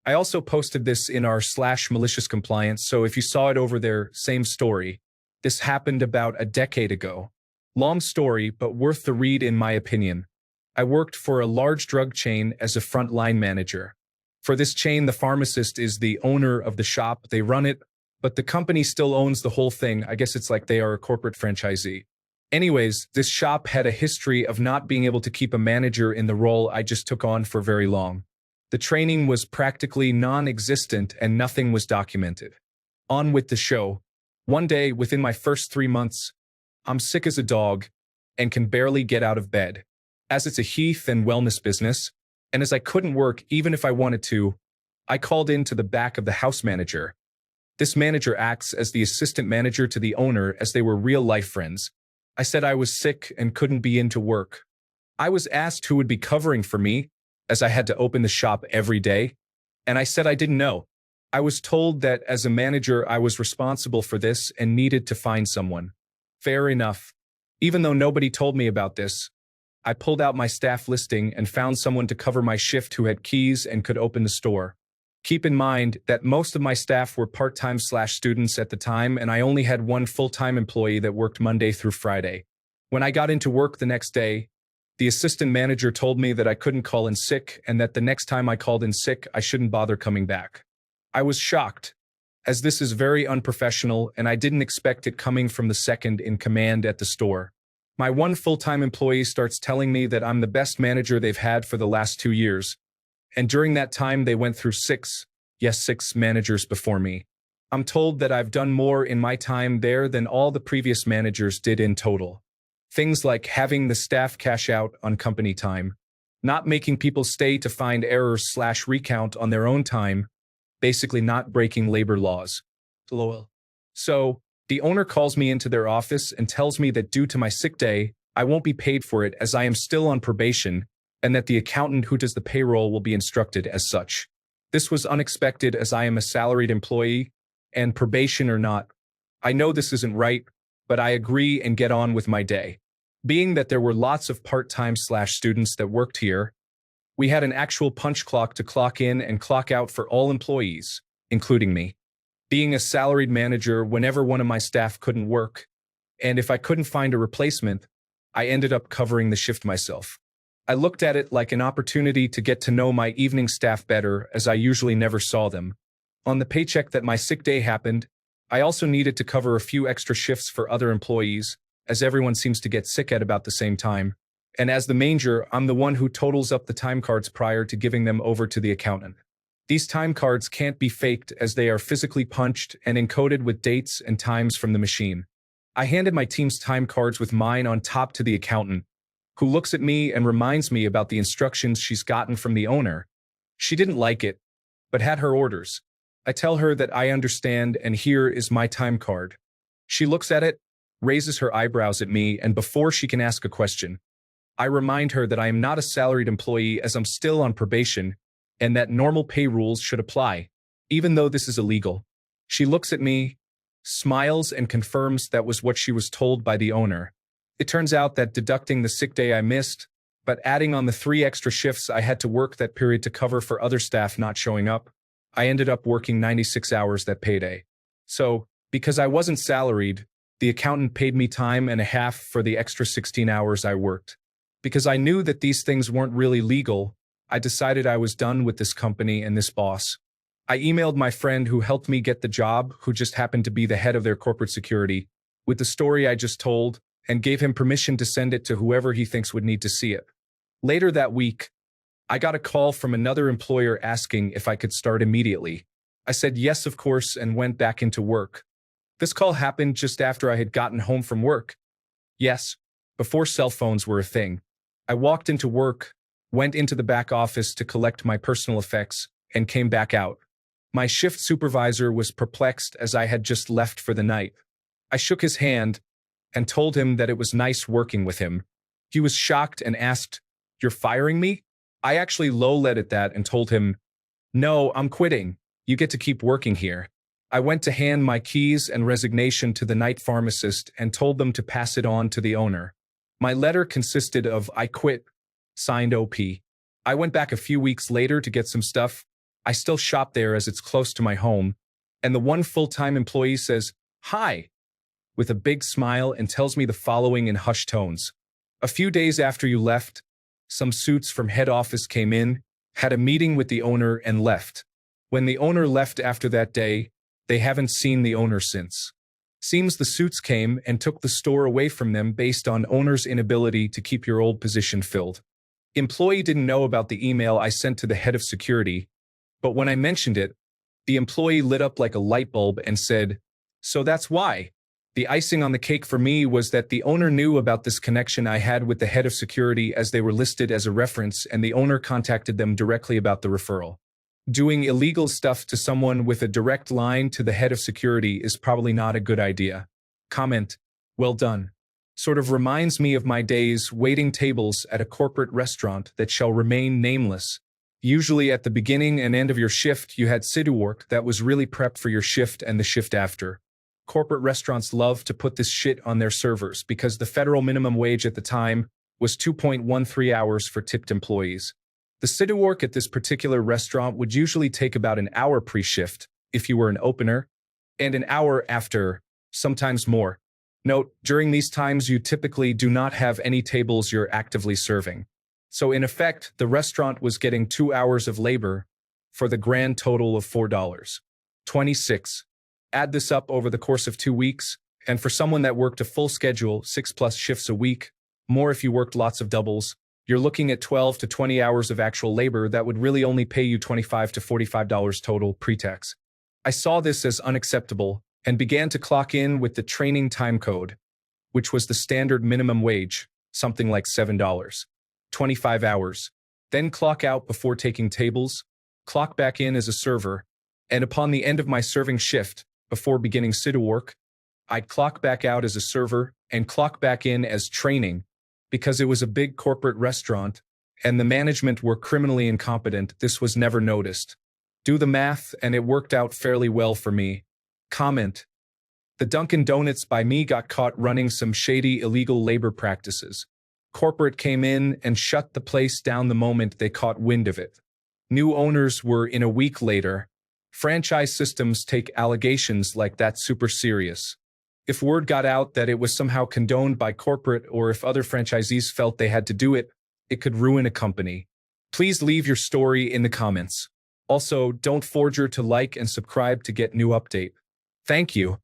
I also posted this in our /malicious compliance, so if you saw it over there, same story. This happened about a decade ago. Long story, but worth the read in my opinion. I worked for a large drug chain as a frontline manager. For this chain, the pharmacist is the owner of the shop, they run it, but the company still owns the whole thing. I guess it's like they are a corporate franchisee. Anyways, this shop had a history of not being able to keep a manager in the role I just took on for very long. The training was practically non-existent and nothing was documented. On with the show. One day, within my first 3 months, I'm sick as a dog and can barely get out of bed. As it's a health and wellness business, and as I couldn't work even if I wanted to, I called in to the back of the house manager. This manager acts as the assistant manager to the owner as they were real-life friends. I said I was sick and couldn't be into work. I was asked who would be covering for me, as I had to open the shop every day, and I said I didn't know. I was told that as a manager I was responsible for this and needed to find someone. Fair enough. Even though nobody told me about this, I pulled out my staff listing and found someone to cover my shift who had keys and could open the store. Keep in mind that most of my staff were part-time/students at the time, and I only had one full-time employee that worked Monday through Friday. When I got into work the next day, the assistant manager told me that I couldn't call in sick and that the next time I called in sick, I shouldn't bother coming back. I was shocked, as this is very unprofessional and I didn't expect it coming from the second in command at the store. My one full-time employee starts telling me that I'm the best manager they've had for the last 2 years. And during that time, they went through 6 managers before me. I'm told that I've done more in my time there than all the previous managers did in total. Things like having the staff cash out on company time, not making people stay to find errors/recount on their own time, basically not breaking labor laws. So, the owner calls me into their office and tells me that due to my sick day, I won't be paid for it as I am still on probation, and that the accountant who does the payroll will be instructed as such. This was unexpected as I am a salaried employee, and probation or not, I know this isn't right, but I agree and get on with my day. Being that there were lots of part-time/students that worked here, we had an actual punch clock to clock in and clock out for all employees, including me. Being a salaried manager, whenever one of my staff couldn't work, and if I couldn't find a replacement, I ended up covering the shift myself. I looked at it like an opportunity to get to know my evening staff better, as I usually never saw them. On the paycheck that my sick day happened, I also needed to cover a few extra shifts for other employees, as everyone seems to get sick at about the same time. And as the manager, I'm the one who totals up the time cards prior to giving them over to the accountant. These time cards can't be faked as they are physically punched and encoded with dates and times from the machine. I handed my team's time cards with mine on top to the accountant, who looks at me and reminds me about the instructions she's gotten from the owner. She didn't like it, but had her orders. I tell her that I understand and here is my time card. She looks at it, raises her eyebrows at me, and before she can ask a question, I remind her that I am not a salaried employee as I'm still on probation and that normal pay rules should apply, even though this is illegal. She looks at me, smiles, and confirms that was what she was told by the owner. It turns out that deducting the sick day I missed, but adding on the 3 extra shifts I had to work that period to cover for other staff not showing up, I ended up working 96 hours that payday. So, because I wasn't salaried, the accountant paid me time and a half for the extra 16 hours I worked. Because I knew that these things weren't really legal, I decided I was done with this company and this boss. I emailed my friend who helped me get the job, who just happened to be the head of their corporate security, with the story I just told, and gave him permission to send it to whoever he thinks would need to see it. Later that week, I got a call from another employer asking if I could start immediately. I said yes, of course, and went back into work. This call happened just after I had gotten home from work. Yes, before cell phones were a thing. I walked into work, went into the back office to collect my personal effects, and came back out. My shift supervisor was perplexed as I had just left for the night. I shook his hand and told him that it was nice working with him. He was shocked and asked, "You're firing me?" I actually low-led at that and told him, "No, I'm quitting. You get to keep working here." I went to hand my keys and resignation to the night pharmacist and told them to pass it on to the owner. My letter consisted of "I quit," signed OP. I went back a few weeks later to get some stuff, I still shop there as it's close to my home, and the one full-time employee says, "Hi," with a big smile and tells me the following in hushed tones. "A few days after you left, some suits from head office came in, had a meeting with the owner and left. When the owner left after that day, they haven't seen the owner since. Seems the suits came and took the store away from them based on owner's inability to keep your old position filled." Employee didn't know about the email I sent to the head of security, but when I mentioned it, the employee lit up like a light bulb and said, "So that's why." The icing on the cake for me was that the owner knew about this connection I had with the head of security as they were listed as a reference, and the owner contacted them directly about the referral. Doing illegal stuff to someone with a direct line to the head of security is probably not a good idea. Comment, well done. Sort of reminds me of my days waiting tables at a corporate restaurant that shall remain nameless. Usually at the beginning and end of your shift, you had situ work that was really prepped for your shift and the shift after. Corporate restaurants love to put this shit on their servers because the federal minimum wage at the time was 2.13 hours for tipped employees. The situ work at this particular restaurant would usually take about an hour pre-shift if you were an opener, and an hour after, sometimes more. Note, during these times you typically do not have any tables you're actively serving. So in effect, the restaurant was getting 2 hours of labor for the grand total of $4.26. Add this up over the course of 2 weeks, and for someone that worked a full schedule, 6+ shifts a week, more if you worked lots of doubles, you're looking at 12 to 20 hours of actual labor that would really only pay you $25 to $45 total pre-tax. I saw this as unacceptable and began to clock in with the training time code, which was the standard minimum wage, something like $7. 25 hours. Then clock out before taking tables, clock back in as a server, and upon the end of my serving shift, before beginning situ work, I'd clock back out as a server and clock back in as training. Because it was a big corporate restaurant and the management were criminally incompetent, this was never noticed. Do the math and it worked out fairly well for me. Comment. The Dunkin' Donuts by me got caught running some shady illegal labor practices. Corporate came in and shut the place down the moment they caught wind of it. New owners were in a week later. Franchise systems take allegations like that super serious. If word got out that it was somehow condoned by corporate or if other franchisees felt they had to do it, it could ruin a company. Please leave your story in the comments. Also, don't forget to like and subscribe to get new update. Thank you.